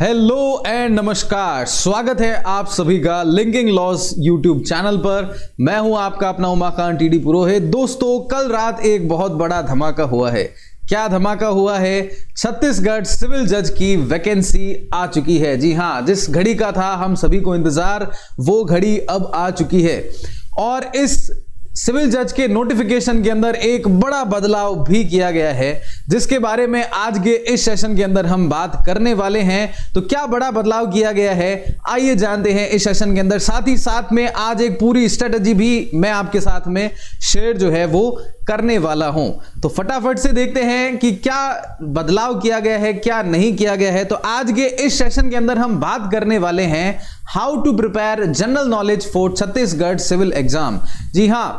Hello and नमस्कार, स्वागत है आप सभी का लिंकिंग लॉज यूट्यूब चैनल पर। मैं हूं आपका अपना उमाकांत टीडी पुरोहित। दोस्तों, कल रात एक बहुत बड़ा धमाका हुआ है। क्या धमाका हुआ है? छत्तीसगढ़ सिविल जज की वैकेंसी आ चुकी है। जी हां, जिस घड़ी का था हम सभी को इंतजार, वो घड़ी अब आ चुकी है। और इस सिविल जज के नोटिफिकेशन के अंदर एक बड़ा बदलाव भी किया गया है, जिसके बारे में आज के इस सेशन के अंदर हम बात करने वाले हैं। तो क्या बड़ा बदलाव किया गया है, आइए जानते हैं इस सेशन के अंदर। साथ ही साथ में आज एक पूरी स्ट्रेटजी भी मैं आपके साथ में शेयर जो है वो करने वाला हूं। तो फटाफट से देखते हैं कि क्या बदलाव किया गया है, क्या नहीं किया गया है। तो आज के इस सेशन के अंदर हम बात करने वाले हैं how to prepare general knowledge for Chhattisgarh civil exam. जी हां,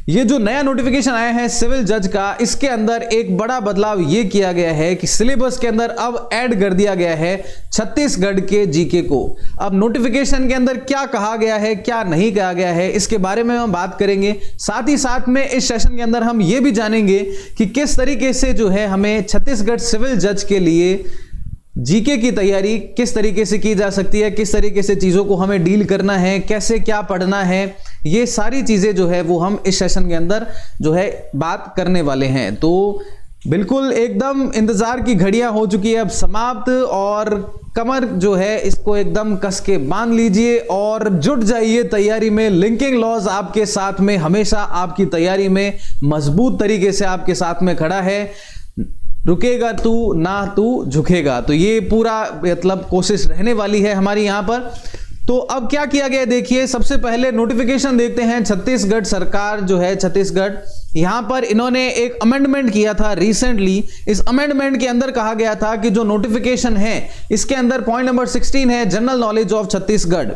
ये जो नया नोटिफिकेशन आया है सिविल जज का, इसके अंदर एक बड़ा बदलाव ये किया गया है कि सिलेबस के अंदर अब ऐड कर दिया गया है छत्तीसगढ़ के जीके को। अब नोटिफिकेशन के अंदर क्या कहा गया है, क्या नहीं कहा गया है, इसके बारे में हम बात करेंगे। साथ ही साथ में इस सेशन के अंदर हम ये भी जानेंगे कि किस तरीके से जो है हमें छत्तीसगढ़ सिविल जज के लिए जीके की तैयारी किस तरीके से की जा सकती है, किस तरीके से चीजों को हमें डील करना है, कैसे क्या पढ़ना है, ये सारी चीजें जो है वो हम इस सेशन के अंदर जो है बात करने वाले हैं। तो बिल्कुल एकदम इंतजार की घड़ियां हो चुकी है अब समाप्त, और कमर जो है इसको एकदम कस के बांध लीजिए और जुट जाइए तैयारी में। लिंकिंग लॉज आपके साथ में हमेशा आपकी तैयारी में मजबूत तरीके से आपके साथ में खड़ा है। रुकेगा तू ना तू झुकेगा, तो ये पूरा मतलब कोशिश रहने वाली है हमारी यहां पर। तो अब क्या किया गया देखिए, सबसे पहले नोटिफिकेशन देखते हैं। छत्तीसगढ़ सरकार जो है, छत्तीसगढ़ यहां पर इन्होंने एक अमेंडमेंट किया था रिसेंटली। इस अमेंडमेंट के अंदर कहा गया था कि जो नोटिफिकेशन है इसके अंदर पॉइंट नंबर 16 है जनरल नॉलेज ऑफ छत्तीसगढ़।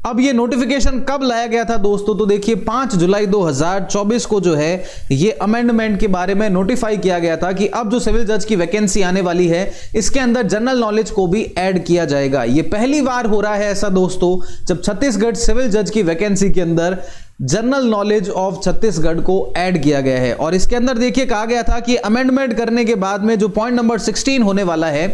अब ये नोटिफिकेशन कब लाया गया था दोस्तों? तो देखिए 5 जुलाई 2024 को जो है ये अमेंडमेंट के बारे में नोटिफाई किया गया था कि अब जो सिविल जज की वैकेंसी आने वाली है इसके अंदर जनरल नॉलेज को भी ऐड किया जाएगा। ये पहली बार हो रहा है ऐसा दोस्तों, जब छत्तीसगढ़ सिविल जज की वैकेंसी के अंदर जनरल नॉलेज ऑफ छत्तीसगढ़ को ऐड किया गया है। और इसके अंदर देखिए कहा गया था कि अमेंडमेंट करने के बाद में जो पॉइंट नंबर 16 होने वाला है,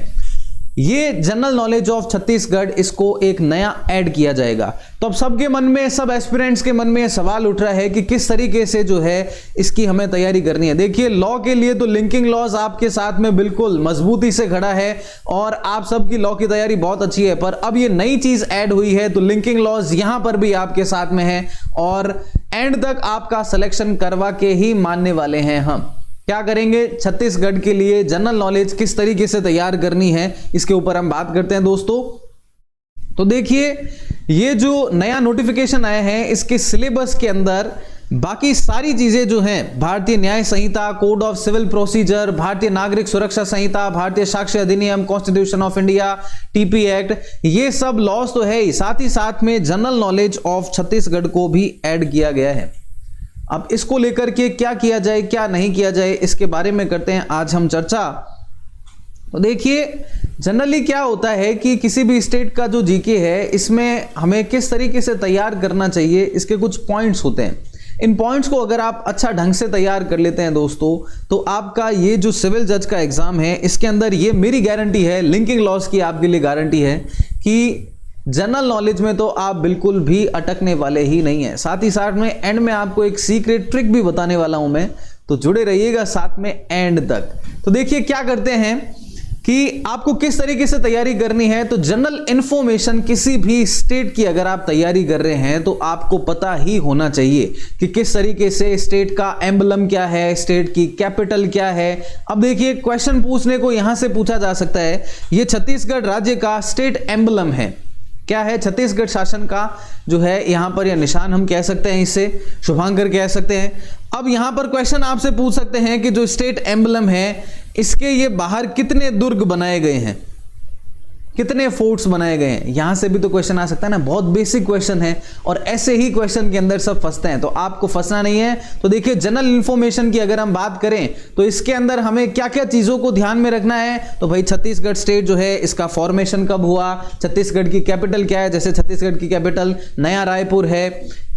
ये जनरल नॉलेज ऑफ छत्तीसगढ़, इसको एक नया ऐड किया जाएगा। तो अब सबके मन में, सब एस्पिरेंट्स के मन में सवाल उठ रहा है कि किस तरीके से जो है इसकी हमें तैयारी करनी है। देखिए लॉ के लिए तो लिंकिंग लॉज आपके साथ में बिल्कुल मजबूती से खड़ा है और आप सबकी लॉ की तैयारी बहुत अच्छी है। पर अब ये नई चीज ऐड हुई है तो लिंकिंग लॉज यहां पर भी आपके साथ में है और एंड तक आपका सिलेक्शन करवा के ही मानने वाले हैं हम। क्या करेंगे छत्तीसगढ़ के लिए जनरल नॉलेज किस तरीके से तैयार करनी है, इसके ऊपर हम बात करते हैं दोस्तों। तो देखिए ये जो नया नोटिफिकेशन आया है इसके सिलेबस के अंदर बाकी सारी चीजें जो हैं, भारतीय न्याय संहिता, कोड ऑफ सिविल प्रोसीजर, भारतीय नागरिक सुरक्षा संहिता, भारतीय साक्ष्य अधिनियम, constitution of India, TP act, ये सब लॉज तो है ही, साथ ही साथ में जनरल नॉलेज ऑफ छत्तीसगढ़ को भी ऐड किया गया है। अब इसको लेकर के क्या किया जाए, क्या नहीं किया जाए, इसके बारे में करते हैं आज हम चर्चा। तो देखिए जनरली क्या होता है कि किसी भी स्टेट का जो जीके है इसमें हमें किस तरीके से तैयार करना चाहिए, इसके कुछ पॉइंट्स होते हैं। इन पॉइंट्स को अगर आप अच्छा ढंग से तैयार कर लेते हैं दोस्तों, तो आपका ये जो सिविल जज का एग्जाम है इसके अंदर ये मेरी गारंटी है, लिंकिंग लॉज की आपके लिए गारंटी है कि जनरल नॉलेज में तो आप बिल्कुल भी अटकने वाले ही नहीं है। साथ ही साथ में एंड में आपको एक सीक्रेट ट्रिक भी बताने वाला हूं मैं, तो जुड़े रहिएगा साथ में एंड तक। तो देखिए क्या करते हैं कि आपको किस तरीके से तैयारी करनी है। तो जनरल इंफॉर्मेशन किसी भी स्टेट की अगर आप तैयारी कर रहे हैं तो आपको पता ही होना चाहिए कि किस तरीके से स्टेट का एम्बलम क्या है, स्टेट की कैपिटल क्या है। अब देखिए क्वेश्चन पूछने को यहां से पूछा जा सकता है, ये छत्तीसगढ़ राज्य का स्टेट एम्बलम है, क्या है? छत्तीसगढ़ शासन का जो है यहां पर या निशान हम कह सकते हैं, इसे शुभांकर कह सकते हैं। अब यहां पर क्वेश्चन आपसे पूछ सकते हैं कि जो स्टेट एम्बलम है इसके ये बाहर कितने दुर्ग बनाए गए हैं, कितने फोर्ट्स बनाए गए हैं, यहां से भी तो क्वेश्चन आ सकता है ना। बहुत बेसिक क्वेश्चन है और ऐसे ही क्वेश्चन के अंदर सब फंसते हैं, तो आपको फंसना नहीं है। तो देखिए जनरल इंफॉर्मेशन की अगर हम बात करें तो इसके अंदर हमें क्या क्या चीजों को ध्यान में रखना है। तो भाई छत्तीसगढ़ स्टेट जो है इसका फॉर्मेशन कब हुआ, छत्तीसगढ़ की कैपिटल क्या है, जैसे छत्तीसगढ़ की कैपिटल नया रायपुर है,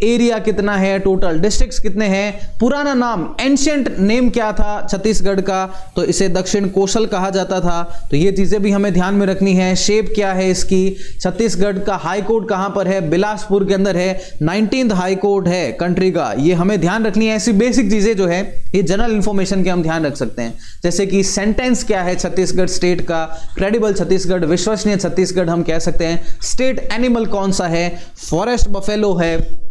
एरिया कितना है, टोटल डिस्ट्रिक्ट्स कितने हैं, पुराना नाम एंशिएंट नेम क्या था छत्तीसगढ़ का, तो इसे दक्षिण कोशल कहा जाता था। तो ये चीजें भी हमें ध्यान में रखनी है। शेप क्या है इसकी, छत्तीसगढ़ का हाई कोर्ट कहां पर है, बिलासपुर के अंदर है, 19th हाई कोर्ट है कंट्री का, ये हमें ध्यान रखनी है। ऐसी बेसिक चीजें जो है ये जनरल इंफॉर्मेशन के हम ध्यान रख सकते हैं, जैसे कि सेंटेंस क्या है छत्तीसगढ़ स्टेट का, क्रेडिबल छत्तीसगढ़, विश्वसनीय छत्तीसगढ़ हम कह सकते हैं, स्टेट एनिमल कौन सा है, फॉरेस्ट बफेलो है,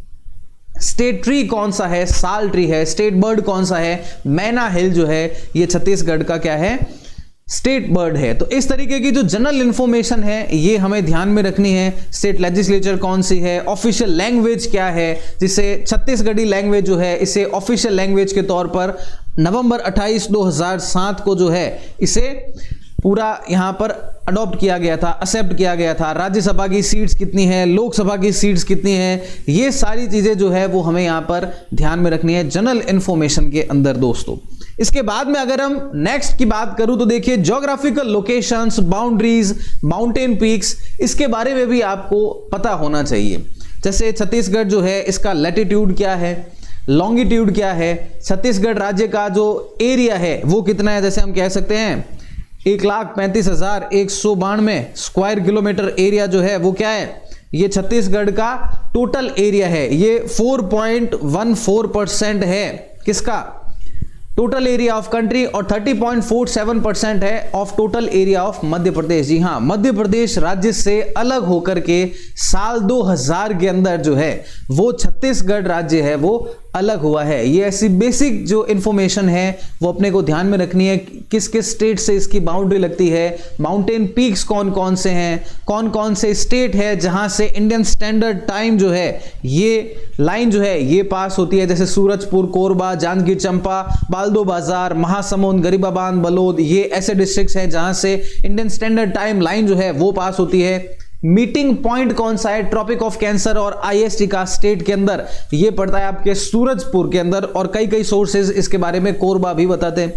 स्टेट ट्री कौन सा है, साल ट्री है, स्टेट बर्ड कौन सा है, मैना हिल जो है ये छत्तीसगढ़ का क्या है, स्टेट बर्ड है। तो इस तरीके की जो जनरल इंफॉर्मेशन है ये हमें ध्यान में रखनी है। स्टेट लेजिस्लेचर कौन सी है, ऑफिशियल लैंग्वेज क्या है, जिसे छत्तीसगढ़ी लैंग्वेज जो है इसे ऑफिशियल लैंग्वेज के तौर पर नवंबर 28, 2007 को जो है इसे पूरा यहां पर अडॉप्ट किया गया था, एक्सेप्ट किया गया था। राज्यसभा की सीट्स कितनी है, लोकसभा की सीट्स कितनी है, ये सारी चीजें जो है वो हमें यहां पर ध्यान में रखनी है जनरल इंफॉर्मेशन के अंदर दोस्तों। इसके बाद में अगर हम नेक्स्ट की बात करूं तो देखिए geographical locations, boundaries, mountain peaks, इसके बारे में भी आपको पता होना चाहिए। जैसे छत्तीसगढ़ जो है इसका लैटिट्यूड क्या है, लॉन्गिट्यूड क्या है, छत्तीसगढ़ राज्य का जो एरिया है वो कितना है, जैसे हम कह सकते हैं 1,35,192 स्क्वायर किलोमीटर एरिया जो है वो क्या है, ये छत्तीसगढ़ का टोटल एरिया है। ये 4.14% है किसका, टोटल एरिया ऑफ कंट्री, और 30.47% है of total area of Madhya Pradesh. जी हाँ, मध्य प्रदेश राज्य से अलग होकर के साल 2000 के अंदर जो है वो छत्तीसगढ़ राज्य है वो अलग हुआ है। ये ऐसी बेसिक जो इंफॉर्मेशन है वो अपने को ध्यान में रखनी है, किस किस स्टेट से इसकी बाउंड्री लगती है, माउंटेन पीक्स कौन कौन से हैं, कौन कौन से स्टेट है जहां से इंडियन स्टैंडर्ड टाइम जो है ये लाइन जो है ये पास होती है, जैसे सूरजपुर, कोरबा, जांजगीर चंपा, बाल्दो बाजार, महासमुंद, गरीबाबाद, बलोद, ये ऐसे डिस्ट्रिक्ट्स हैं जहां से इंडियन स्टैंडर्ड टाइम लाइन जो है वो पास होती है। मीटिंग पॉइंट कौन सा है, ट्रॉपिक ऑफ कैंसर और आईएसटी का स्टेट के अंदर ये पड़ता है आपके सूरजपुर के अंदर, और कई सोर्सेज इसके बारे में कोरबा भी बताते हैं।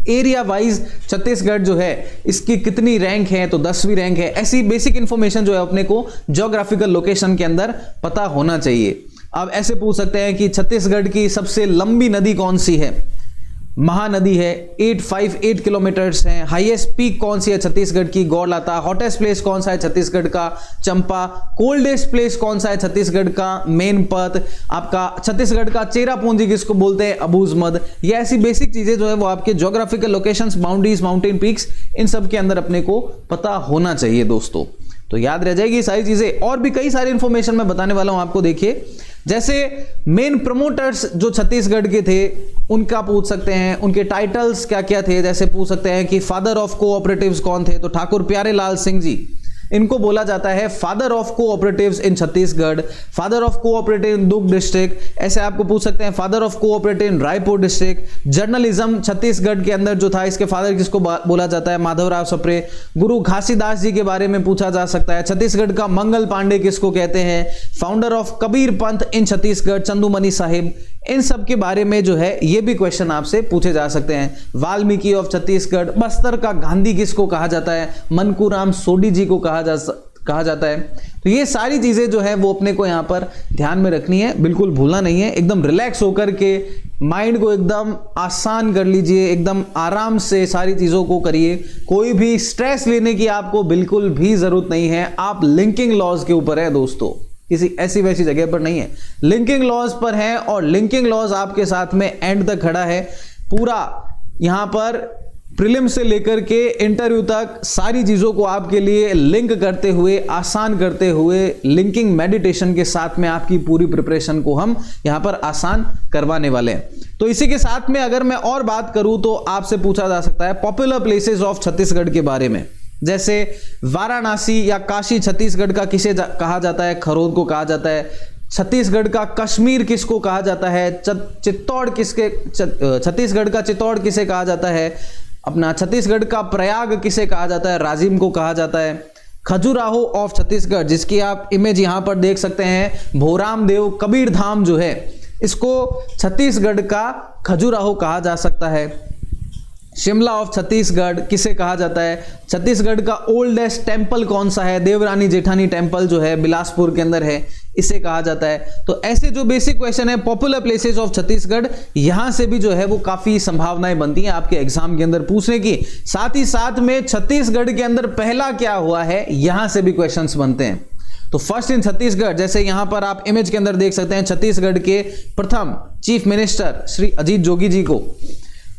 एरिया वाइज छत्तीसगढ़ जो है इसकी कितनी रैंक है, तो 10वीं रैंक है। ऐसी बेसिक इंफॉर्मेशन जो है अपने को ज्योग्राफिकल लोकेशन के अंदर पता होना चाहिए। अब ऐसे पूछ सकते हैं कि छत्तीसगढ़ की सबसे लंबी नदी कौन सी है, महानदी है, 858 किलोमीटर्स है। हाईएस्ट पीक कौन सी है छत्तीसगढ़ की, गौरलाता। हॉटेस्ट प्लेस कौन सा है छत्तीसगढ़ का, चंपा। कोल्डेस्ट प्लेस कौन सा है छत्तीसगढ़ का, मेनपत। आपका छत्तीसगढ़ का चेरापूंजी किसको बोलते हैं, अबूजमद। ये ऐसी बेसिक चीजें जो है वो आपके geographical locations, boundaries, mountain peaks, इन सब के अंदर अपने को पता होना चाहिए दोस्तों। तो याद रह जाएगी सारी चीजें। और भी कई सारी इंफॉर्मेशन मैं बताने वाला हूं आपको। देखिए जैसे मेन प्रमोटर्स जो छत्तीसगढ़ के थे उनका पूछ सकते हैं, उनके टाइटल्स क्या क्या थे। जैसे पूछ सकते हैं कि फादर ऑफ कोऑपरेटिव्स कौन थे, तो ठाकुर प्यारे लाल सिंह जी, इनको बोला जाता है father of cooperatives in Chhattisgarh, father of cooperative in Durg district. ऐसे आपको पूछ सकते हैं father of cooperative in Raipur district. Journalism Chhattisgarh के अंदर जो था इसके फादर किसको बोला जाता है, माधवराव सप्रे। गुरु घासीदास जी के बारे में पूछा जा सकता है। छत्तीसगढ़ का मंगल पांडे किसको कहते हैं, फाउंडर ऑफ कबीर पंथ इन छत्तीसगढ़, चंदूमणि साहिब। इन सब के बारे में जो है ये भी क्वेश्चन आपसे पूछे जा सकते हैं। वाल्मीकि ऑफ छत्तीसगढ़। बस्तर का गांधी किसको कहा जाता है, मनकूराम सोडी जी को कहा जाता है। तो ये सारी चीजें जो है वो अपने को यहां पर ध्यान में रखनी है, बिल्कुल भूलना नहीं है। एकदम रिलैक्स होकर के माइंड को एकदम आसान कर लीजिए, एकदम आराम से सारी चीजों को करिए। कोई भी स्ट्रेस लेने की आपको बिल्कुल भी जरूरत नहीं है। आप लिंकिंग लॉज के ऊपर है दोस्तों, किसी ऐसी वैसी जगह पर नहीं है, लिंकिंग लॉज पर है। और लिंकिंग लॉज आपके साथ में एंड तक खड़ा है। पूरा यहां पर प्रीलिम से लेकर के इंटरव्यू तक सारी चीजों को आपके लिए लिंक करते हुए, आसान करते हुए, लिंकिंग मेडिटेशन के साथ में आपकी पूरी प्रिपरेशन को हम यहां पर आसान करवाने वाले हैं। तो इसी के साथ में अगर मैं और बात करूं तो आपसे पूछा जा सकता है पॉपुलर प्लेसेस ऑफ छत्तीसगढ़ के बारे में। जैसे वाराणसी या काशी छत्तीसगढ़ का किसे कहा जाता है, खरोद को कहा जाता है। छत्तीसगढ़ का कश्मीर किसको कहा जाता है, चित्तौड़ छत्तीसगढ़ का चित्तौड़ किसे कहा जाता है, अपना छत्तीसगढ़ का प्रयाग किसे कहा जाता है, राजिम को कहा जाता है। खजुराहो ऑफ छत्तीसगढ़, जिसकी आप इमेज यहां पर देख सकते हैं, भोराम देव कबीर धाम जो है इसको छत्तीसगढ़ का खजुराहो कहा जा सकता है। शिमला ऑफ छत्तीसगढ़ किसे कहा जाता है? छत्तीसगढ़ का ओल्डेस्ट टेंपल कौन सा है? देवरानी जेठानी टेंपल जो है बिलासपुर के अंदर है, इसे कहा जाता है। तो ऐसे जो बेसिक क्वेश्चन है पॉपुलर प्लेसेस ऑफ छत्तीसगढ़, यहां से भी जो है वो काफी संभावनाएं बनती हैं आपके एग्जाम के अंदर पूछने की। साथ ही साथ में छत्तीसगढ़ के अंदर पहला क्या हुआ है, यहां से भी क्वेश्चंस बनते हैं। तो फर्स्ट इन छत्तीसगढ़, जैसे यहां पर आप इमेज के अंदर देख सकते हैं छत्तीसगढ़ के प्रथम चीफ मिनिस्टर श्री अजीत जोगी जी को।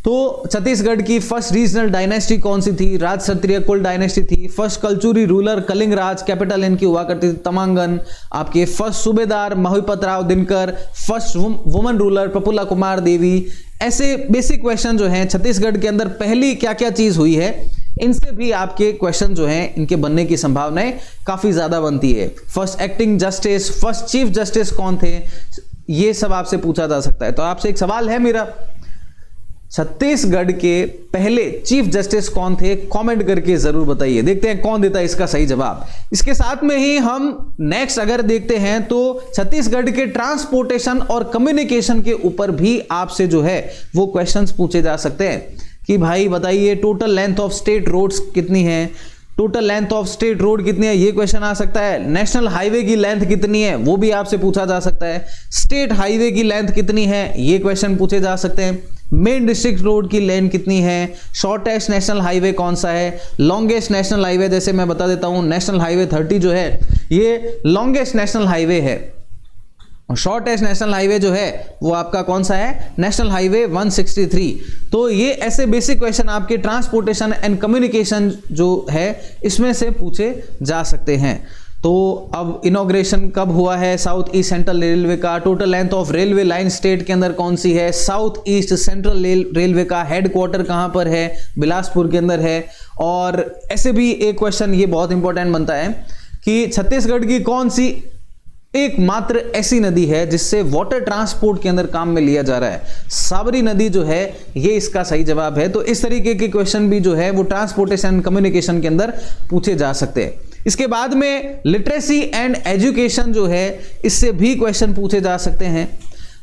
तो छत्तीसगढ़ की फर्स्ट रीजनल डायनेस्टी कौन सी थी? राज क्षत्रिय कुल डायनेस्टी थी। First Kalchuri ruler Kalinga Raj, capital इनकी हुआ करती थी तमांगन। आपके फर्स्ट सूबेदार Mahipat Rao Dinkar, first woman ruler Praphulla Kumar Devi. ऐसे बेसिक क्वेश्चन जो हैं छत्तीसगढ़ के अंदर पहली क्या क्या चीज हुई है, इनसे भी आपके क्वेश्चन जो हैं इनके बनने की संभावनाएं काफी ज्यादा बनती है। First acting justice, first chief justice कौन थे, ये सब आपसे पूछा जा सकता है। तो आपसे एक सवाल है मेरा, छत्तीसगढ़ के पहले चीफ जस्टिस कौन थे? कमेंट करके जरूर बताइए, देखते हैं कौन देता है इसका सही जवाब। इसके साथ में ही हम नेक्स्ट अगर देखते हैं तो छत्तीसगढ़ के ट्रांसपोर्टेशन और कम्युनिकेशन के ऊपर भी आपसे जो है वो क्वेश्चंस पूछे जा सकते हैं कि भाई बताइए total length of state roads कितनी है, total length of state road कितनी है, ये क्वेश्चन आ सकता है। नेशनल हाईवे की लेंथ कितनी है, वो भी आपसे पूछा जा सकता है। स्टेट हाईवे की लेंथ कितनी है, ये क्वेश्चन पूछे जा सकते हैं। मेन डिस्ट्रिक्ट रोड की लेंथ कितनी है, शॉर्टेस्ट नेशनल हाईवे कौन सा है, लॉन्गेस्ट नेशनल हाईवे, जैसे मैं बता देता हूं नेशनल हाईवे 30 जो है ये लॉन्गेस्ट नेशनल हाईवे है। शॉर्टेस्ट नेशनल हाईवे जो है वो आपका कौन सा है, नेशनल हाईवे 163। तो ये ऐसे बेसिक क्वेश्चन आपके ट्रांसपोर्टेशन एंड कम्युनिकेशन जो है इसमें से पूछे जा सकते हैं। तो अब इनॉग्रेशन कब हुआ है साउथ ईस्ट सेंट्रल रेलवे का, total length of railway line state के अंदर कौन सी है, साउथ ईस्ट सेंट्रल रेलवे का हेडक्वार्टर कहां पर है, बिलासपुर के अंदर है। और ऐसे भी एक क्वेश्चन ये बहुत इंपॉर्टेंट बनता है कि छत्तीसगढ़ की कौन सी एकमात्र ऐसी नदी है जिससे वाटर ट्रांसपोर्ट के अंदर काम में लिया जा रहा है, साबरी नदी जो है ये इसका सही जवाब है। तो इस तरीके के क्वेश्चन भी जो है वो ट्रांसपोर्टेशन कम्युनिकेशन के अंदर पूछे जा सकते हैं। इसके बाद में लिटरेसी एंड एजुकेशन जो है इससे भी क्वेश्चन पूछे जा सकते हैं।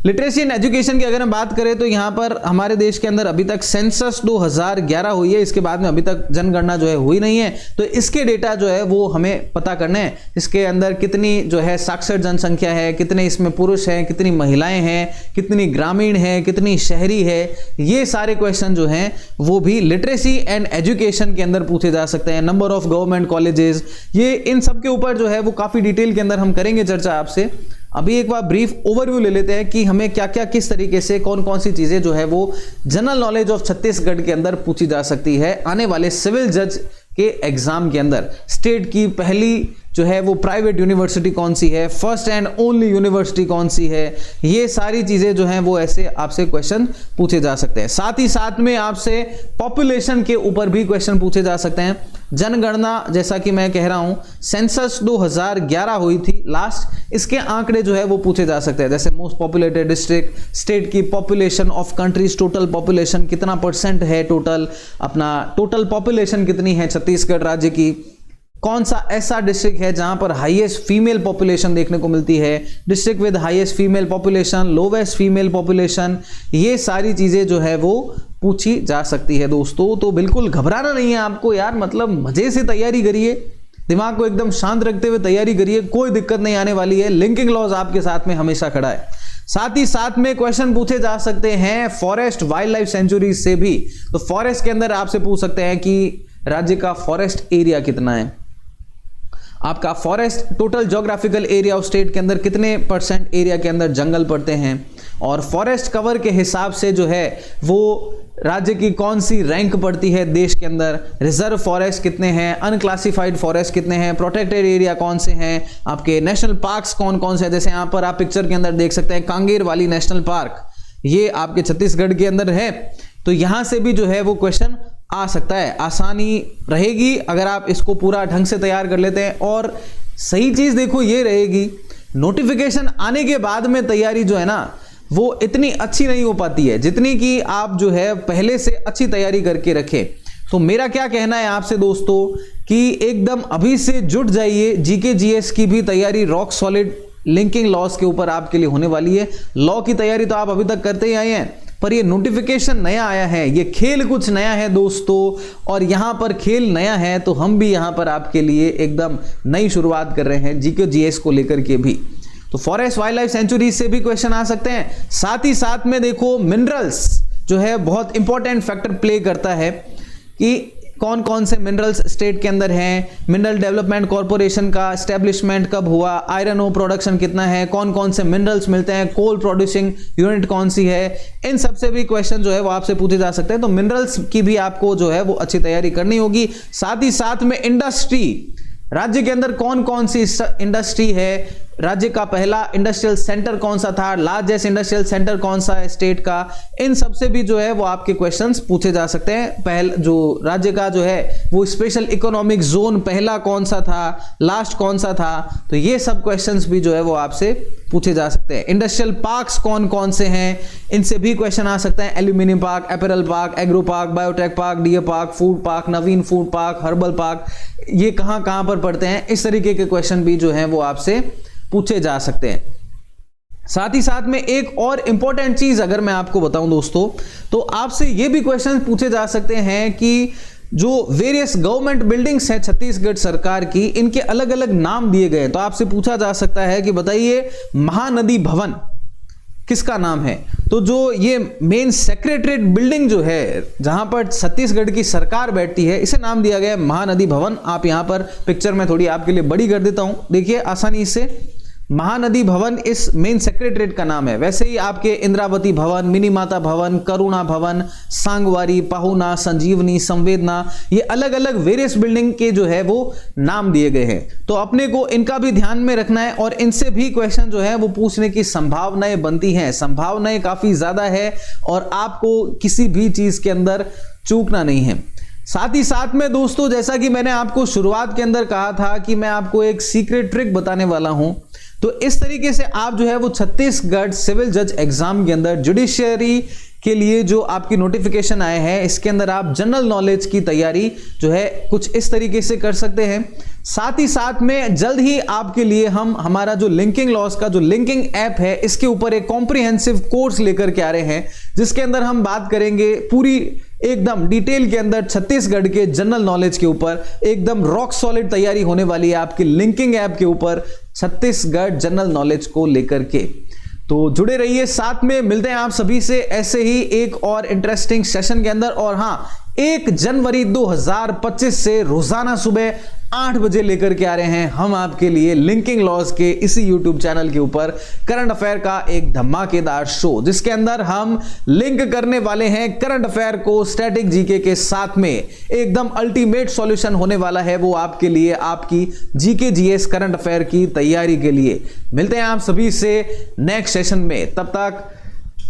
लिटरेसी एंड एजुकेशन की अगर हम बात करें तो यहां पर हमारे देश के अंदर अभी तक सेंसस 2011 हुई है, इसके बाद में अभी तक जनगणना जो है हुई नहीं है। तो इसके डेटा जो है वो हमें पता करने हैं, इसके अंदर कितनी जो है साक्षर जनसंख्या है, कितने इसमें पुरुष हैं, कितनी महिलाएं हैं, कितनी ग्रामीण है, कितनी शहरी है, ये सारे क्वेश्चन जो हैं वो भी लिटरेसी एंड एजुकेशन के अंदर पूछे जा सकते हैं। नंबर ऑफ गवर्नमेंट कॉलेजेस, ये इन सब के ऊपर जो है वो काफी डिटेल के अंदर हम करेंगे चर्चा आपसे। अभी एक बार ब्रीफ ओवरव्यू ले लेते हैं कि हमें क्या क्या किस तरीके से कौन कौन सी चीजें जो है वो जनरल नॉलेज ऑफ छत्तीसगढ़ के अंदर पूछी जा सकती है आने वाले सिविल जज के एग्जाम के अंदर। स्टेट की पहली जो है वो प्राइवेट यूनिवर्सिटी कौन सी है, फर्स्ट एंड ओनली यूनिवर्सिटी कौन सी है, ये सारी चीजें जो हैं वो ऐसे आपसे क्वेश्चन पूछे जा सकते हैं। साथ ही साथ में आपसे पॉपुलेशन के ऊपर भी क्वेश्चन पूछे जा सकते हैं। जनगणना जैसा कि मैं कह रहा हूं सेंसस 2011 हुई थी लास्ट, इसके आंकड़े जो है वो पूछे जा सकते हैं, जैसे मोस्ट पॉपुलेटेड डिस्ट्रिक्ट, स्टेट की population of countries, total population कितना % है, टोटल पॉपुलेशन कितनी है छत्तीसगढ़ राज्य की, कौन सा ऐसा डिस्ट्रिक्ट है जहां पर हाईएस्ट फीमेल पॉपुलेशन देखने को मिलती है, district with highest female population, lowest female population, ये सारी चीजें जो है वो पूछी जा सकती है दोस्तों। तो बिल्कुल घबराना नहीं है आपको यार, मतलब मजे से तैयारी करिए, दिमाग को एकदम शांत रखते हुए तैयारी करिए, कोई दिक्कत नहीं आने वाली है। लिंकिंग लॉज आपके साथ में हमेशा खड़ा है। साथ ही साथ में क्वेश्चन पूछे जा सकते हैं फॉरेस्ट वाइल्ड लाइफ सेंचुरी से भी। तो फॉरेस्ट के अंदर आपसे पूछ सकते हैं कि राज्य का फॉरेस्ट एरिया कितना है, आपका forest total geographical area of state के अंदर कितने % एरिया के अंदर जंगल पड़ते हैं, और फॉरेस्ट कवर के हिसाब से जो है वो राज्य की कौन सी रैंक पड़ती है देश के अंदर, रिजर्व फॉरेस्ट कितने हैं, अनक्लासिफाइड फॉरेस्ट कितने हैं, प्रोटेक्टेड एरिया कौन से हैं, आपके नेशनल पार्क्स कौन कौन से हैं। जैसे यहाँ पर आप पिक्चर के अंदर देख सकते हैं कांगेर वाली नेशनल पार्क, ये आपके छत्तीसगढ़ के अंदर है। तो यहां से भी जो है वो क्वेश्चन आ सकता है, आसानी रहेगी अगर आप इसको पूरा ढंग से तैयार कर लेते हैं। और सही चीज देखो ये रहेगी, नोटिफिकेशन आने के बाद में तैयारी जो है ना वो इतनी अच्छी नहीं हो पाती है जितनी कि आप जो है पहले से अच्छी तैयारी करके रखें। तो मेरा क्या कहना है आपसे दोस्तों कि एकदम अभी से जुट जाइए, जीके जीएस की भी तैयारी रॉक सॉलिड लिंकिंग लॉस के ऊपर आपके लिए होने वाली है। लॉ की तैयारी तो आप अभी तक करते ही आए हैं, पर ये नोटिफिकेशन नया आया है, ये खेल कुछ नया है दोस्तों, और यहां पर खेल नया है तो हम भी यहां पर आपके लिए एकदम नई शुरुआत कर रहे हैं जीके जीएस को लेकर के भी। तो फॉरेस्ट वाइल्ड लाइफ सेंचुरी से भी क्वेश्चन आ सकते हैं। साथ ही साथ में देखो मिनरल्स जो है बहुत इंपॉर्टेंट फैक्टर प्ले करता है कि कौन कौन से मिनरल्स स्टेट के अंदर हैं, मिनरल डेवलपमेंट कॉर्पोरेशन का एस्टेब्लिशमेंट कब हुआ, आयरन ओर प्रोडक्शन कितना है, कौन कौन से मिनरल्स मिलते हैं, कोल प्रोड्यूसिंग यूनिट कौन सी है, इन सब से भी क्वेश्चन जो है वो आपसे पूछे जा सकते हैं। तो मिनरल्स की भी आपको जो है वो अच्छी तैयारी करनी होगी। साथ ही साथ में इंडस्ट्री, राज्य के अंदर कौन कौन सी इंडस्ट्री है, राज्य का पहला इंडस्ट्रियल सेंटर कौन सा था, लार्जेस्ट इंडस्ट्रियल सेंटर कौन सा है स्टेट का, इन सब से भी जो है वो आपके क्वेश्चंस पूछे जा सकते हैं। पहला जो राज्य का जो है वो स्पेशल इकोनॉमिक जोन पहला कौन सा था, लास्ट कौन सा था, तो ये सब क्वेश्चंस भी जो है वो आपसे पूछे जा सकते हैं। इंडस्ट्रियल पार्क्स कौन कौन से हैं, इनसे भी क्वेश्चन आ सकते हैं। Aluminium park, apparel park, agro park, biotech park, DA park, food park, नवीन फूड पार्क, हर्बल पार्क, ये कहां कहां पर पड़ते हैं, इस तरीके के क्वेश्चन भी जो है वो आपसे पूछे जा सकते हैं। साथ ही साथ में एक और इंपॉर्टेंट चीज अगर मैं आपको बताऊं दोस्तों, तो आपसे ये भी क्वेश्चन पूछे जा सकते हैं कि जो वेरियस गवर्नमेंट बिल्डिंग्स हैं छत्तीसगढ़ सरकार की, इनके अलग अलग नाम दिए गए। तो आपसे पूछा जा सकता है कि बताइए महानदी भवन किसका नाम है। तो जो ये मेन सेक्रेटरीट बिल्डिंग जो है जहां पर छत्तीसगढ़ की सरकार बैठती है, इसे नाम दिया गया है महानदी भवन। आप यहां पर पिक्चर में थोड़ी आपके लिए बड़ी कर देता हूं, देखिए आसानी से, महानदी भवन इस मेन सेक्रेटरीट का नाम है। वैसे ही आपके इंद्रावती भवन, मिनी माता भवन, करुणा भवन, सांगवारी, पाहुना, संजीवनी, संवेदना, ये अलग अलग वेरियस बिल्डिंग के जो है वो नाम दिए गए हैं। तो अपने को इनका भी ध्यान में रखना है और इनसे भी क्वेश्चन जो है वो पूछने की संभावनाएं बनती हैं, संभावनाएं काफी ज्यादा है और आपको किसी भी चीज के अंदर चूकना नहीं है। साथ ही साथ में दोस्तों, जैसा कि मैंने आपको शुरुआत के अंदर कहा था कि मैं आपको एक सीक्रेट ट्रिक बताने वाला हूं, तो इस तरीके से आप जो है वो छत्तीसगढ़ सिविल जज एग्जाम के अंदर जुडिशियरी के लिए जो आपकी नोटिफिकेशन आए हैं, इसके अंदर आप जनरल नॉलेज की तैयारी जो है कुछ इस तरीके से कर सकते हैं। साथ ही साथ में जल्द ही आपके लिए हम हमारा जो लिंकिंग लॉस का जो लिंकिंग ऐप है, इसके ऊपर एक कॉम्प्रिहेंसिव कोर्स लेकर के आ रहे हैं, जिसके अंदर हम बात करेंगे पूरी एकदम डिटेल के अंदर छत्तीसगढ़ के जनरल नॉलेज के ऊपर। एकदम रॉक सॉलिड तैयारी होने वाली है आपकी लिंकिंग ऐप के ऊपर छत्तीसगढ़ जनरल नॉलेज को लेकर के। तो जुड़े रहिए, साथ में मिलते हैं आप सभी से ऐसे ही एक और इंटरेस्टिंग सेशन के अंदर। और हां, 1 जनवरी 2025 से रोजाना सुबह 8 बजे लेकर के आ रहे हैं हम आपके लिए लिंकिंग लॉज के इसी यूट्यूब चैनल के ऊपर करंट अफेयर का एक धमाकेदार शो, जिसके अंदर हम लिंक करने वाले हैं करंट अफेयर को स्टैटिक जीके के साथ में। एकदम अल्टीमेट सॉल्यूशन होने वाला है वो आपके लिए, आपकी जीके जीएस करंट अफेयर की तैयारी के लिए। मिलते हैं आप सभी से नेक्स्ट सेशन में, तब तक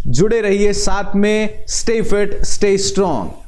जुड़े रहिए, साथ में स्टे फिट, स्टे स्ट्रॉन्ग।